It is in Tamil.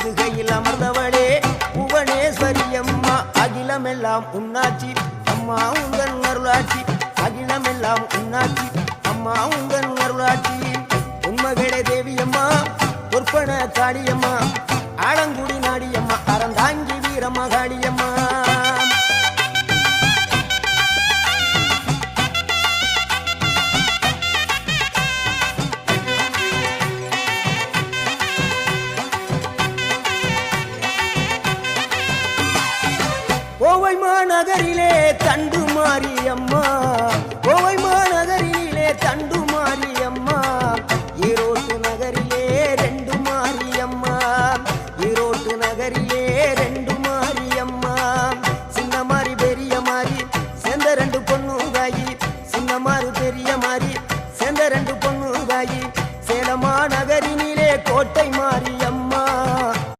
பொத்துகையில் அமர்ந்தவளே புவனேஸ்வரி அம்மா அகிலமெல்லாம் உன்னாட்சி அம்மா உங்கள் அருளாட்சி அகிலமெல்லாம் உன்னாட்சி அம்மா உங்கள் அருளாட்சி உண்மகளே தேவியம்மா பொற்பன காளியம்மா ஆலங்குடி நாடியம்மா அறந்தாங்கி வீரம்மா காளியம்மா கோவை மாநகரிலே தண்டு மாரியம்மா கோவை மாநகரிலே தண்டு மாரியம்மா ஈரோட்டு நகரிலே ரெண்டு மாரியம்மா ஈரோட்டு நகரிலே